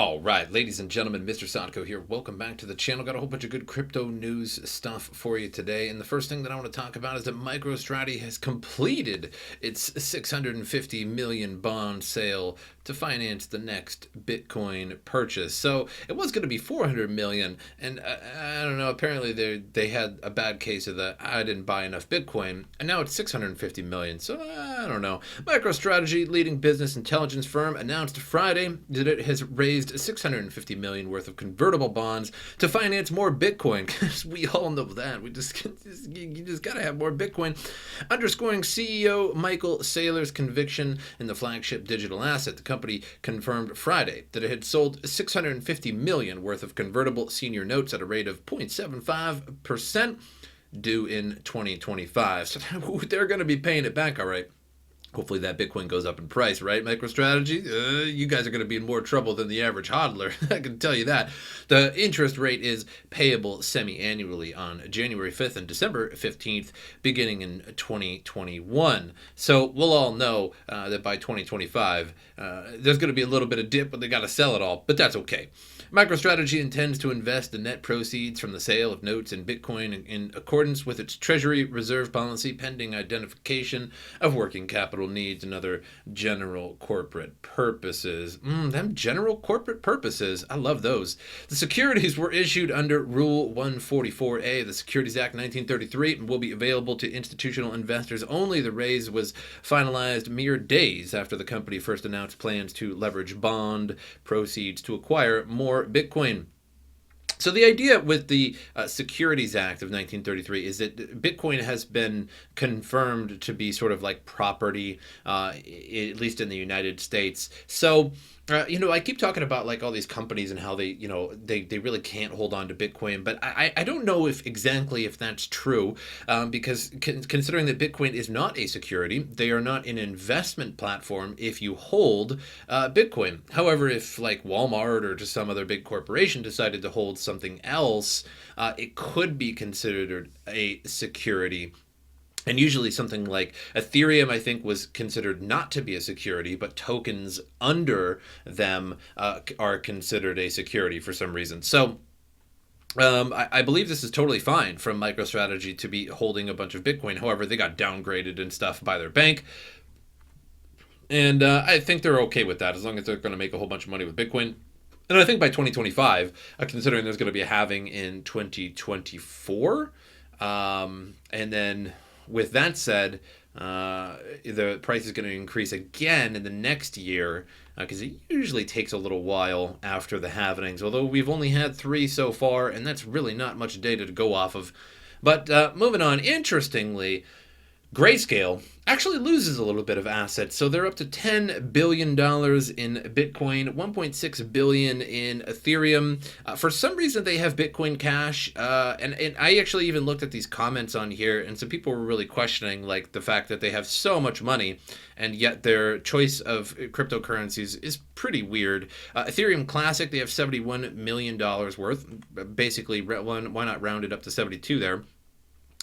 All right, ladies and gentlemen, MrSotko here. Welcome back to the channel. Got a whole bunch of good crypto news stuff for you today. And the first thing that I want to talk about is that MicroStrategy has completed its 650 million bond sale to finance the next Bitcoin purchase. So it was going to be 400 million, and I don't know. Apparently they had a bad case of the I didn't buy enough Bitcoin, and now it's 650 million. So I don't know. MicroStrategy, leading business intelligence firm, announced Friday that it has raised 650 million worth of convertible bonds to finance more Bitcoin. Because we all know that you just gotta have more Bitcoin. Underscoring CEO Michael Saylor's conviction in the flagship digital asset, the company confirmed Friday that it had sold 650 million worth of convertible senior notes at a rate of 0.75% due in 2025. So they're going to be paying it back, all right. Hopefully that Bitcoin goes up in price, right, MicroStrategy? You guys are going to be in more trouble than the average hodler. I can tell you that. The interest rate is payable semi-annually on January 5th and December 15th, beginning in 2021. So we'll all know that by 2025, there's going to be a little bit of dip, but they got to sell it all. But that's okay. MicroStrategy intends to invest the net proceeds from the sale of notes in Bitcoin in accordance with its Treasury reserve policy, pending identification of working capital needs and other general corporate purposes. Them general corporate purposes, I love those. The securities were issued under Rule 144A of the Securities Act 1933 and will be available to institutional investors only. The raise was finalized mere days after the company first announced plans to leverage bond proceeds to acquire more Bitcoin. So the idea with the Securities Act of 1933 is that Bitcoin has been confirmed to be sort of like property, at least in the United States. So, I keep talking about like all these companies and how they really can't hold on to Bitcoin, but I don't know if that's true, because considering that Bitcoin is not a security, they are not an investment platform if you hold Bitcoin. However, if like Walmart or just some other big corporation decided to hold something else, it could be considered a security. And usually something like Ethereum, I think, was considered not to be a security, but tokens under them are considered a security for some reason. So I believe this is totally fine from MicroStrategy to be holding a bunch of Bitcoin. However, they got downgraded and stuff by their bank. And I think they're okay with that as long as they're going to make a whole bunch of money with Bitcoin. And I think by 2025, considering there's going to be a halving in 2024, and then with that said, the price is going to increase again in the next year, because it usually takes a little while after the halvings, although we've only had 3 so far, and that's really not much data to go off of. But moving on, interestingly, Grayscale actually loses a little bit of assets. So they're up to $10 billion in Bitcoin, $1.6 billion in Ethereum. For some reason, they have Bitcoin Cash. And I actually even looked at these comments on here, and some people were really questioning like the fact that they have so much money, and yet their choice of cryptocurrencies is pretty weird. Ethereum Classic, they have $71 million worth. Basically, why not round it up to 72 there?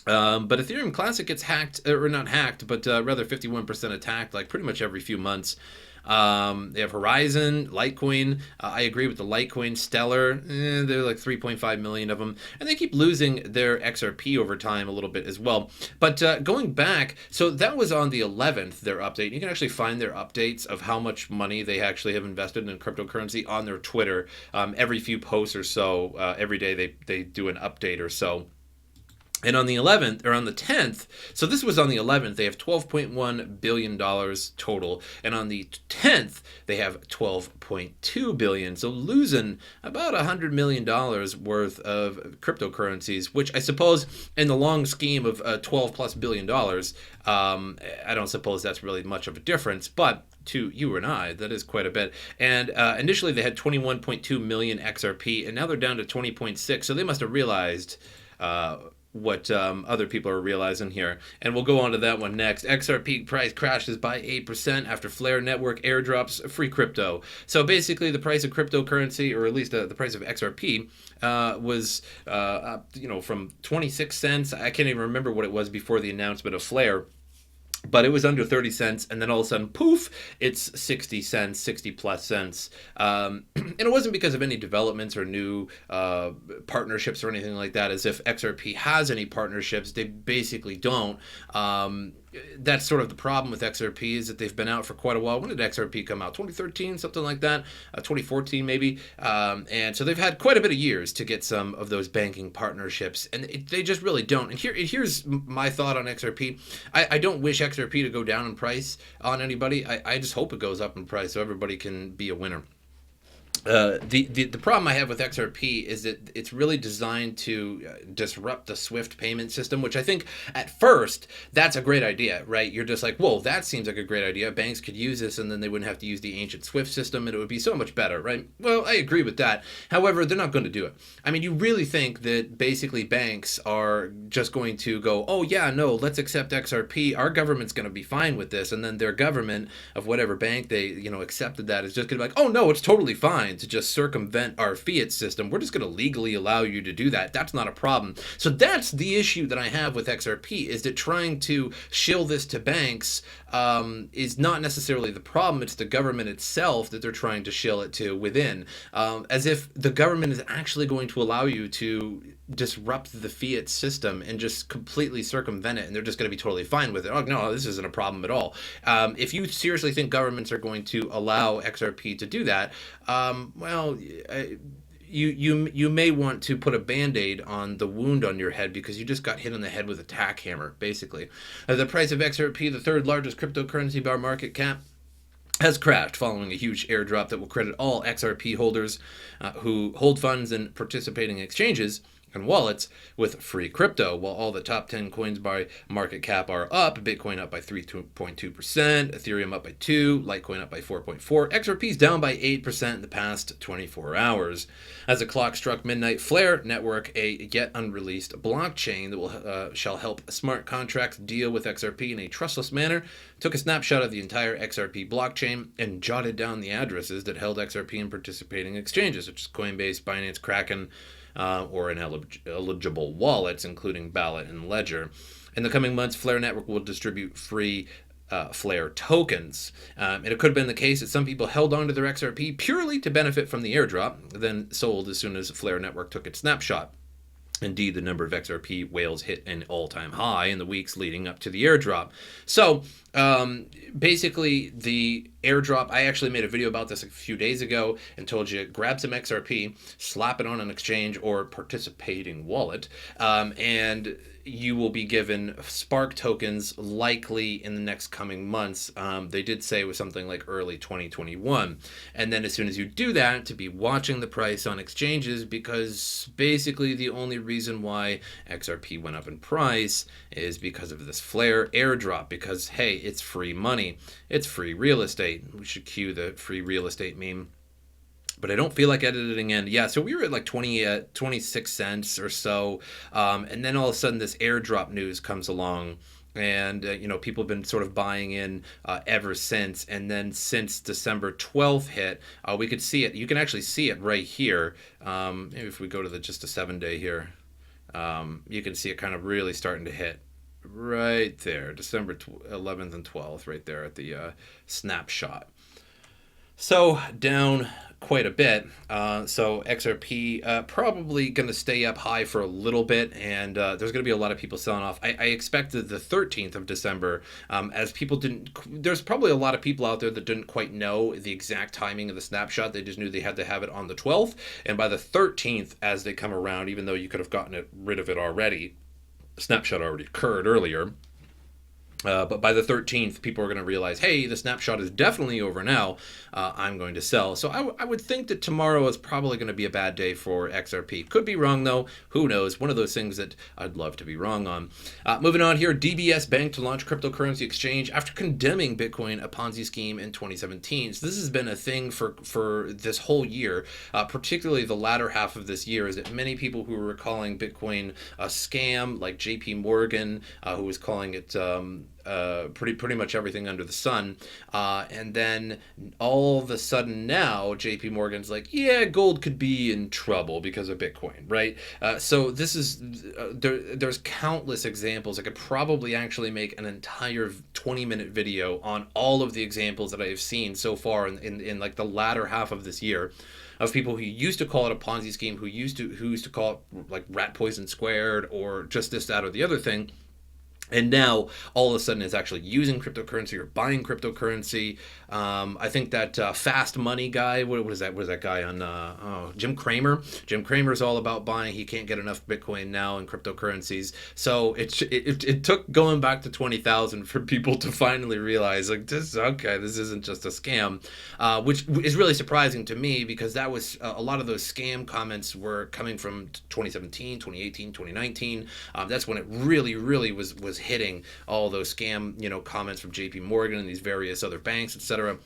But Ethereum Classic gets hacked, or not hacked, but rather 51% attacked, like pretty much every few months. They have Horizon, Litecoin. I agree with the Litecoin. Stellar, they're like 3.5 million of them. And they keep losing their XRP over time a little bit as well. But going back, so that was on the 11th, their update. You can actually find their updates of how much money they actually have invested in cryptocurrency on their Twitter. Every few posts or so, every day they do an update or so. And on the 11th, or on the 10th, so this was on the 11th, they have $12.1 billion total. And on the 10th, they have $12.2 billion. So losing about $100 million worth of cryptocurrencies, which I suppose in the long scheme of $12 plus billion, I don't suppose that's really much of a difference. But to you and I, that is quite a bit. And initially, they had 21.2 million XRP, and now they're down to 20.6. So they must have realized what other people are realizing here. And we'll go on to that one next. XRP price crashes by 8% after Flare network airdrops free crypto. So basically the price of cryptocurrency, or at least the price of XRP, was from 26 cents. I can't even remember what it was before the announcement of Flare. but it was under 30 cents, and then all of a sudden, poof, it's 60 cents, 60 plus cents. And it wasn't because of any developments or new partnerships or anything like that, as if XRP has any partnerships. They basically don't. That's sort of the problem with XRP, is that they've been out for quite a while. When did XRP come out? 2013, something like that, 2014 maybe. And so they've had quite a bit of years to get some of those banking partnerships, and they just really don't. And here's my thought on XRP. I don't wish XRP to go down in price on anybody. I just hope it goes up in price so everybody can be a winner. The problem I have with XRP is that it's really designed to disrupt the SWIFT payment system, which I think at first that's a great idea, right? You're just like, whoa, that seems like a great idea. Banks could use this, and then they wouldn't have to use the ancient SWIFT system, and it would be so much better, right? Well, I agree with that. However, they're not going to do it. I mean, you really think that basically banks are just going to go, oh yeah, no, let's accept XRP. Our government's going to be fine with this, and then their government of whatever bank they accepted that is just going to be like, oh no, it's totally fine to just circumvent our fiat system. We're just going to legally allow you to do that. That's not a problem. So that's the issue that I have with XRP, is that trying to shill this to banks is not necessarily the problem. It's the government itself that they're trying to shill it to within, as if the government is actually going to allow you to disrupt the fiat system and just completely circumvent it, and they're just going to be totally fine with it. Oh no, this isn't a problem at all. If you seriously think governments are going to allow XRP to do that, well, you may want to put a band-aid on the wound on your head, because you just got hit on the head with a tack hammer, basically. The price of XRP, the third largest cryptocurrency by market cap, has crashed following a huge airdrop that will credit all XRP holders who hold funds in participating exchanges and wallets with free crypto. While all the top 10 coins by market cap are up, Bitcoin up by 3.2%, Ethereum up by 2%, Litecoin up by 4.4%, XRP's down by 8% in the past 24 hours. As the clock struck midnight, Flare Network, a yet unreleased blockchain that will shall help smart contracts deal with XRP in a trustless manner, took a snapshot of the entire XRP blockchain and jotted down the addresses that held XRP in participating exchanges, such as Coinbase, Binance, Kraken, or in eligible wallets, including Ballot and Ledger. In the coming months, Flare Network will distribute free Flare tokens. And it could have been the case that some people held on to their XRP purely to benefit from the airdrop, then sold as soon as Flare Network took its snapshot. Indeed, the number of XRP whales hit an all-time high in the weeks leading up to the airdrop. So basically, the airdrop, I actually made a video about this a few days ago and told you, grab some XRP, slap it on an exchange or participating wallet, and you will be given Spark tokens likely in the next coming months. They did say it was something like early 2021. And then as soon as you do that, to be watching the price on exchanges, because basically the only reason why XRP went up in price is because of this Flare airdrop, because hey, it's free money. It's free real estate. We should cue the free real estate meme. But I don't feel like editing in. Yeah, so we were at like 26 cents or so. And then all of a sudden this airdrop news comes along. And, people have been sort of buying in ever since. And then since December 12th hit, we could see it. You can actually see it right here. Maybe if we go to just a 7-day here, you can see it kind of really starting to hit right there. December 11th and 12th right there at the snapshot. So down quite a bit. So XRP probably going to stay up high for a little bit, and there's going to be a lot of people selling off. I expected the 13th of December, as people didn't, there's probably a lot of people out there that didn't quite know the exact timing of the snapshot. They just knew they had to have it on the 12th, and by the 13th, as they come around, even though you could have gotten rid of it already, the snapshot already occurred earlier. But by the 13th, people are going to realize, hey, the snapshot is definitely over now. I'm going to sell. So I would think that tomorrow is probably going to be a bad day for XRP. Could be wrong, though. Who knows? One of those things that I'd love to be wrong on. Moving on here, DBS Bank to launch cryptocurrency exchange after condemning Bitcoin, a Ponzi scheme in 2017. So this has been a thing for this whole year, particularly the latter half of this year, is that many people who were calling Bitcoin a scam, like JP Morgan, who was calling it pretty much everything under the sun. And then all of a sudden now, J.P. Morgan's like, yeah, gold could be in trouble because of Bitcoin, right? So this is there's countless examples. I could probably actually make an entire 20-minute video on all of the examples that I have seen so far in like the latter half of this year, of people who used to call it a Ponzi scheme, who used to call it like rat poison squared or just this, that, or the other thing. And now, all of a sudden, it's actually using cryptocurrency or buying cryptocurrency. I think that Fast Money guy, what is that? What is that guy on? Jim Cramer. Jim Cramer's all about buying. He can't get enough Bitcoin now and cryptocurrencies. So it took going back to 20,000 for people to finally realize, like, this isn't just a scam, which is really surprising to me, because that was a lot of those scam comments were coming from 2017, 2018, 2019. That's when it really was hitting all those scam, comments from JP Morgan and these various other banks, etc.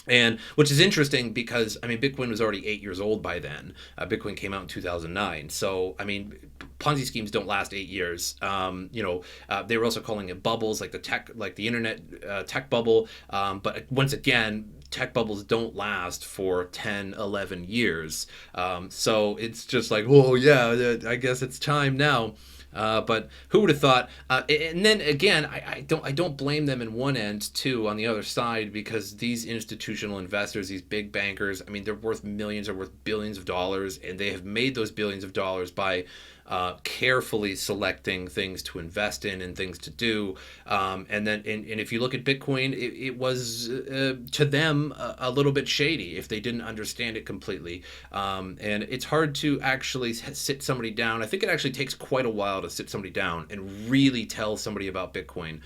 And which is interesting because, I mean, Bitcoin was already 8 years old by then. Bitcoin came out in 2009. So, I mean, Ponzi schemes don't last 8 years. They were also calling it bubbles, like the internet tech bubble. But once again, tech bubbles don't last for 10, 11 years. So it's just like, oh yeah, I guess it's time now. But who would have thought? And then again, I don't blame them in one end too on the other side, because these institutional investors, these big bankers, I mean, they're worth millions, they're worth billions of dollars, and they have made those billions of dollars by carefully selecting things to invest in and things to do. And if you look at Bitcoin, it was to them a little bit shady if they didn't understand it completely. And it's hard to actually sit somebody down. I think it actually takes quite a while to sit somebody down and really tell somebody about Bitcoin.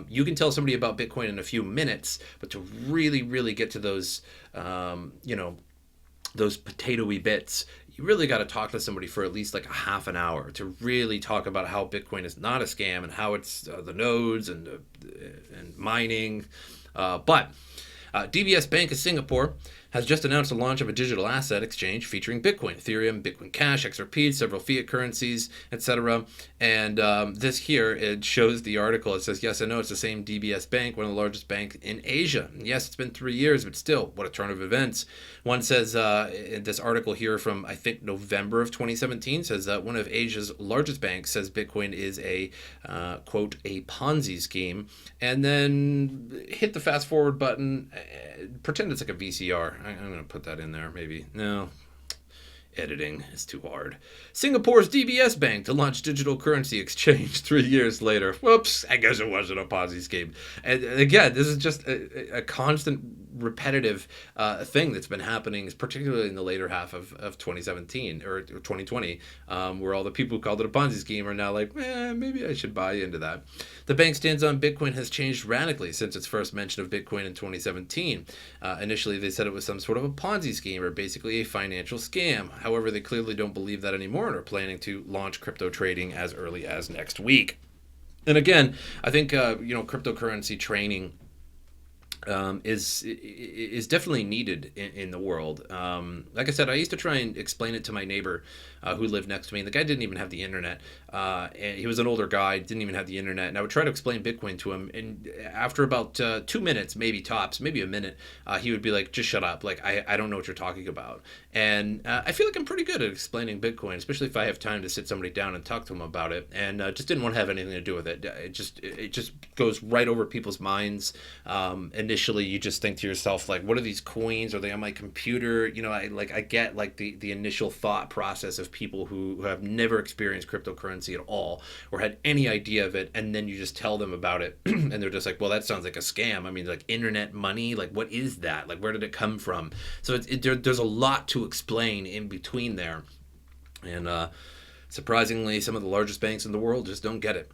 You can tell somebody about Bitcoin in a few minutes, but to really get to those, those potatoey bits, you really got to talk to somebody for at least like a half an hour to really talk about how Bitcoin is not a scam and how it's the nodes and mining. But DBS Bank of Singapore has just announced the launch of a digital asset exchange featuring Bitcoin, Ethereum, Bitcoin Cash, XRP, several fiat currencies, etc. And this here, it shows the article. It says, yes, I know it's the same DBS Bank, one of the largest banks in Asia. And yes, it's been 3 years, but still, what a turn of events. One says, in this article here from, I think, November of 2017, says that one of Asia's largest banks says Bitcoin is a, quote, a Ponzi scheme. And then hit the fast forward button, pretend it's like a VCR. I'm going to put that in there, maybe. No. Editing is too hard. Singapore's DBS Bank to launch digital currency exchange 3 years later. Whoops, I guess it wasn't a Ponzi scheme. And again, this is just a constant repetitive thing that's been happening, particularly in the later half of 2017 or 2020, where all the people who called it a Ponzi scheme are now like, maybe I should buy into that. The bank stands on Bitcoin has changed radically since its first mention of Bitcoin in 2017. Initially, they said it was some sort of a Ponzi scheme or basically a financial scam. However, they clearly don't believe that anymore and are planning to launch crypto trading as early as next week. And again, I think cryptocurrency training is definitely needed in the world. Like I said, I used to try and explain it to my neighbor who lived next to me. And the guy didn't even have the internet. And he was an older guy, didn't even have the internet. And I would try to explain Bitcoin to him. And after about 2 minutes, maybe tops, maybe a minute, he would be like, just shut up. Like, I don't know what you're talking about. And I feel like I'm pretty good at explaining Bitcoin, especially if I have time to sit somebody down and talk to them about it. And just didn't want to have anything to do with it. It just goes right over people's minds. Initially, you just think to yourself, like, what are these coins? Are they on my computer? I get like the initial thought process of people who have never experienced cryptocurrency at all or had any idea of it, and then you just tell them about it and they're just like, well, that sounds like a scam. I mean, like, internet money, like, what is that? Like, where did it come from? So there's a lot to explain in between there, and surprisingly, some of the largest banks in the world just don't get it.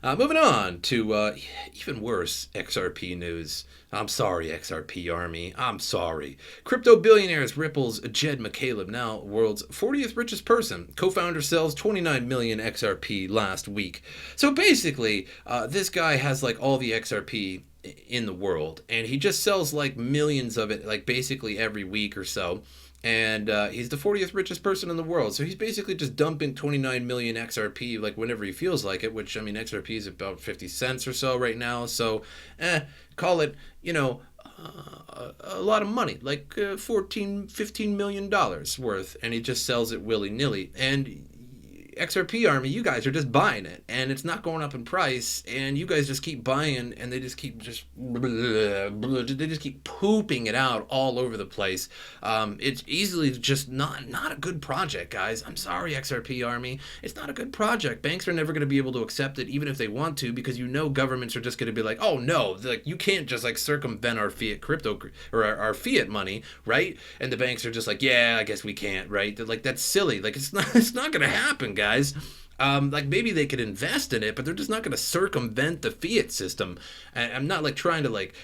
Moving on to even worse XRP news. I'm sorry, XRP Army. I'm sorry. Crypto billionaires Ripple's Jed McCaleb, now world's 40th richest person. Co-founder sells 29 million XRP last week. So basically, this guy has like all the XRP in the world, and he just sells like millions of it, like basically every week or so. And he's the 40th richest person in the world. So he's basically just dumping 29 million XRP like whenever he feels like it, which, I mean, XRP is about 50 cents or so right now. So call it, a lot of money, like 14, $15 million worth. And he just sells it willy-nilly. And XRP army, you guys are just buying it, and it's not going up in price, and you guys just keep buying, and they just keep pooping it out all over the place. It's easily just not a good project, guys. I'm sorry, XRP army, it's not a good project. Banks are never going to be able to accept it, even if they want to, because governments are just going to be like, oh no, like you can't just like circumvent our fiat crypto or our fiat money, right? And the banks are just like, yeah, I guess we can't, right? They're like, that's silly. Like it's not going to happen, guys. Like maybe they could invest in it, but they're just not going to circumvent the fiat system. And I'm not like trying to like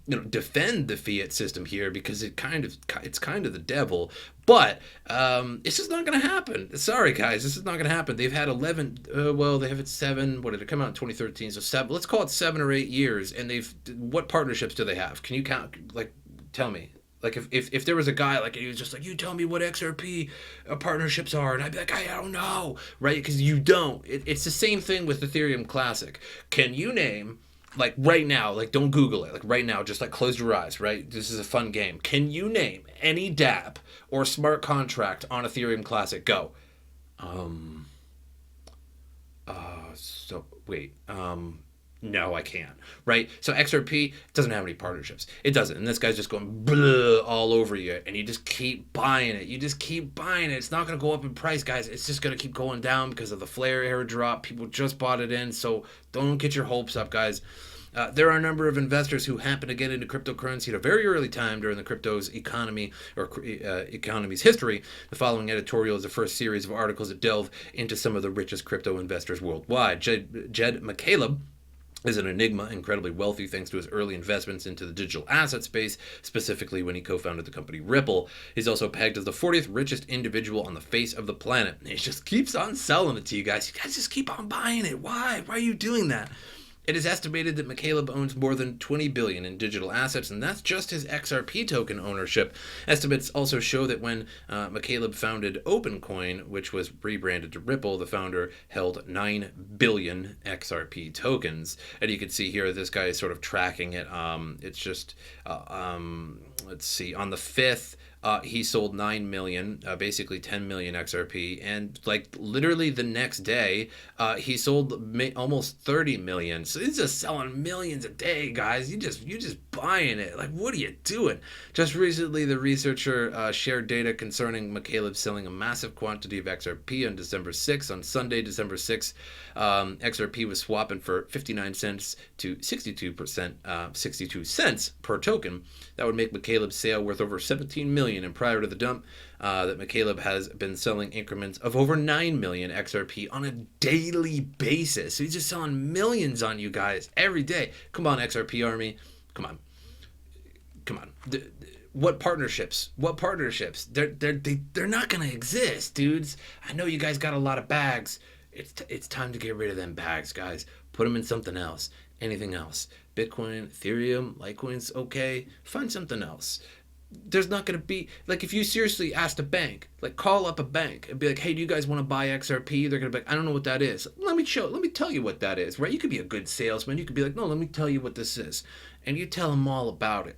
defend the fiat system here, because it's kind of the devil. But it's just not going to happen. Sorry, guys, this is not going to happen. They've had 11. They have it 7. What did it come out in 2013? So 7. Let's call it 7 or 8 years. And what partnerships do they have? Can you count? Like, tell me. Like if there was a guy like he was just like, you tell me what XRP partnerships are, and I'd be like, I don't know, right? Because you don't. It's the same thing with Ethereum Classic. Can you name, like right now, like don't Google it, like right now, just like close your eyes, right? This is a fun game. Can you name any dApp or smart contract on Ethereum Classic? Go. So wait. No, I can't. Right? So XRP doesn't have any partnerships. It doesn't. And this guy's just going all over you. And you just keep buying it. You just keep buying it. It's not going to go up in price, guys. It's just going to keep going down because of the Flare airdrop. People just bought it in. So don't get your hopes up, guys. There are a number of investors who happen to get into cryptocurrency at a very early time during the crypto's economy's history. The following editorial is the first series of articles that delve into some of the richest crypto investors worldwide. Jed McCaleb is an enigma, incredibly wealthy thanks to his early investments into the digital asset space, specifically when he co-founded the company Ripple. He's also pegged as the 40th richest individual on the face of the planet. And he just keeps on selling it to you guys. You guys just keep on buying it. Why? Why are you doing that? It is estimated that McCaleb owns more than $20 billion in digital assets, and that's just his XRP token ownership. Estimates also show that when McCaleb founded OpenCoin, which was rebranded to Ripple, the founder held 9 billion XRP tokens. And you can see here, this guy is sort of tracking it. It's just, let's see, on the 5th, he sold 9 million, basically 10 million XRP, and like literally the next day, he sold almost 30 million. So he's just selling millions a day, guys. You just buying it. Like, what are you doing? Just recently, the researcher shared data concerning McCaleb selling a massive quantity of XRP on December 6th. On Sunday, December 6th, XRP was swapping for 59 cents to 62 cents per token. That would make McCaleb's sale worth over 17 million. And prior to the dump, that McCaleb has been selling increments of over 9 million XRP on a daily basis. So he's just selling millions on you guys every day. Come on, XRP army. Come on. What partnerships? They're not going to exist, dudes. I know you guys got a lot of bags. It's time to get rid of them bags, guys. Put them in something else. Anything else. Bitcoin, Ethereum, Litecoin's okay. Find something else. There's not going to be, like, if you seriously asked a bank, like, call up a bank and be like, hey, do you guys want to buy XRP? They're going to be like, I don't know what that is. Let me tell you what that is, right? You could be a good salesman. You could be like, no, let me tell you what this is. And you tell them all about it.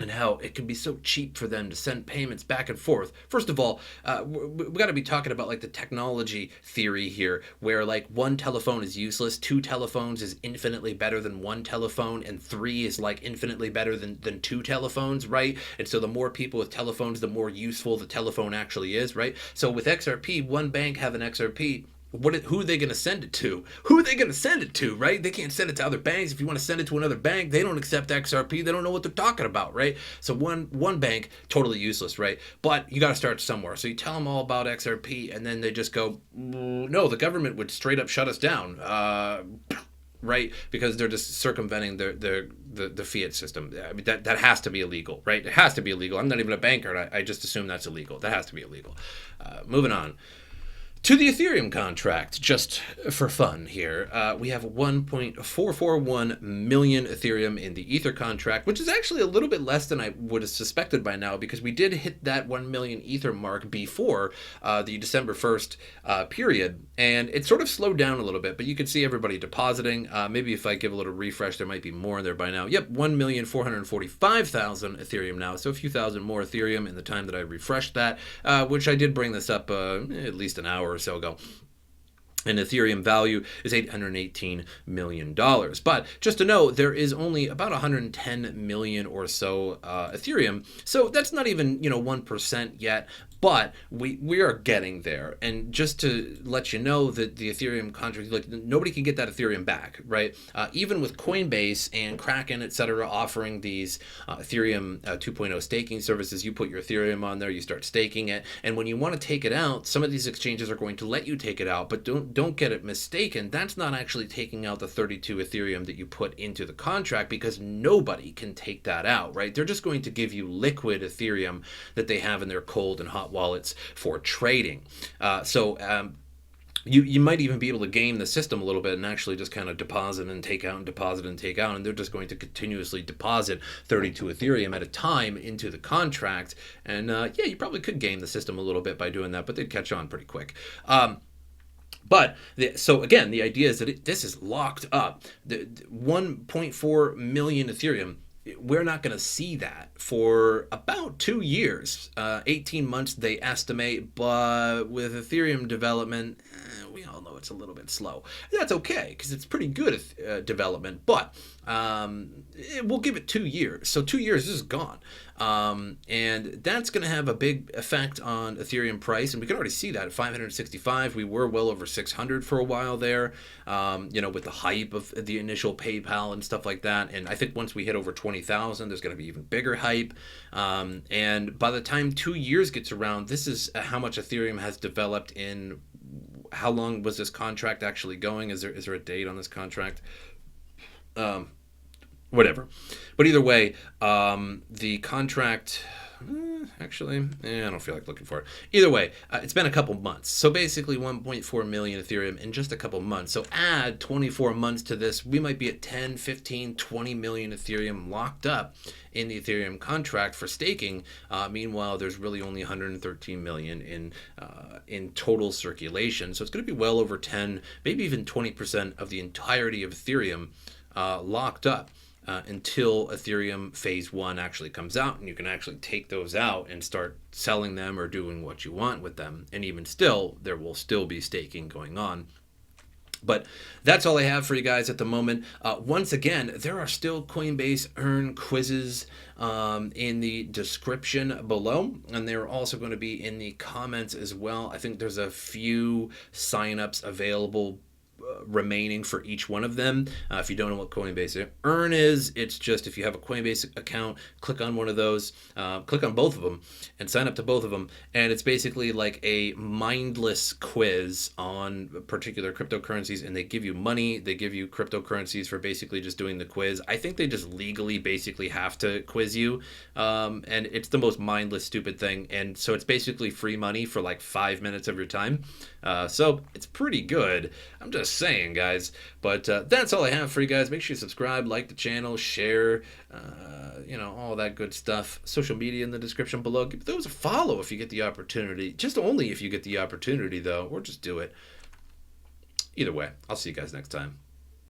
And how it can be so cheap for them to send payments back and forth. First of all, we got to be talking about like the technology theory here, where like one telephone is useless, 2 telephones is infinitely better than 1 telephone, and 3 is like infinitely better than 2 telephones, right? And so the more people with telephones, the more useful the telephone actually is, right? So with XRP, one bank have an XRP. Who are they going to send it to? Who are they going to send it to, right? They can't send it to other banks. If you want to send it to another bank, they don't accept XRP. They don't know what they're talking about, right? So one bank, totally useless, right? But you got to start somewhere. So you tell them all about XRP, and then they just go, no, the government would straight up shut us down, right? Because they're just circumventing the fiat system. I mean, that has to be illegal, right? It has to be illegal. I'm not even a banker, and I just assume that's illegal. That has to be illegal. Moving on. To the Ethereum contract, just for fun here, we have 1.441 million Ethereum in the Ether contract, which is actually a little bit less than I would have suspected by now, because we did hit that 1 million Ether mark before the December 1st period, and it sort of slowed down a little bit, but you can see everybody depositing. Maybe if I give a little refresh, there might be more in there by now. Yep, 1,445,000 Ethereum now, so a few thousand more Ethereum in the time that I refreshed that, which I did bring this up at least an hour or so ago. And Ethereum value is $818 million. But just to know, there is only about 110 million or so Ethereum. So that's not even, 1% yet. But we are getting there. And just to let you know that the Ethereum contract, like, nobody can get that Ethereum back, right? Even with Coinbase and Kraken, etc., offering these Ethereum 2.0 staking services, you put your Ethereum on there, you start staking it, and when you want to take it out, some of these exchanges are going to let you take it out, but don't get it mistaken. That's not actually taking out the 32 Ethereum that you put into the contract, because nobody can take that out, right? They're just going to give you liquid Ethereum that they have in their cold and hot wallets for trading. You might even be able to game the system a little bit and actually just kind of deposit and take out and deposit and take out, and they're just going to continuously deposit 32 Ethereum at a time into the contract. And yeah, you probably could game the system a little bit by doing that, but they'd catch on pretty quick. So again, the idea is that this is locked up. The 1.4 million Ethereum, we're not going to see that for about 2 years, 18 months they estimate, but with Ethereum development, we all know it's a little bit slow. That's okay, because it's pretty good development, but we'll give it 2 years. So 2 years, this is gone. And that's going to have a big effect on Ethereum price, and we can already see that at 565. We were well over 600 for a while there, with the hype of the initial PayPal and stuff like that. And I think once we hit over 20,000, there's going to be even bigger hype. And by the time 2 years gets around, this is how much Ethereum has developed in. How long was this contract actually going? Is there a date on this contract? Whatever. But either way, the contract, actually, I don't feel like looking for it. Either way, it's been a couple months. So basically 1.4 million Ethereum in just a couple months. So add 24 months to this, we might be at 10, 15, 20 million Ethereum locked up in the Ethereum contract for staking. Meanwhile, there's really only 113 million in total circulation. So it's going to be well over 10, maybe even 20% of the entirety of Ethereum locked up. Until Ethereum phase 1 actually comes out, and you can actually take those out and start selling them or doing what you want with them. And even still, there will still be staking going on. But that's all I have for you guys at the moment. Once again, there are still Coinbase Earn quizzes in the description below, and they're also going to be in the comments as well. I think there's a few signups available remaining for each one of them. If you don't know what Coinbase Earn is, it's just if you have a Coinbase account, click on one of those, click on both of them, and sign up to both of them. And it's basically like a mindless quiz on particular cryptocurrencies, and they give you money, they give you cryptocurrencies for basically just doing the quiz. I think they just legally basically have to quiz you, and it's the most mindless, stupid thing. And so it's basically free money for like 5 minutes of your time. So it's pretty good. I'm just saying, guys. But that's all I have for you guys. Make sure you subscribe, like the channel, share, all that good stuff. Social media in the description below. Give those a follow if you get the opportunity. Just only if you get the opportunity, though, or just do it. Either way, I'll see you guys next time.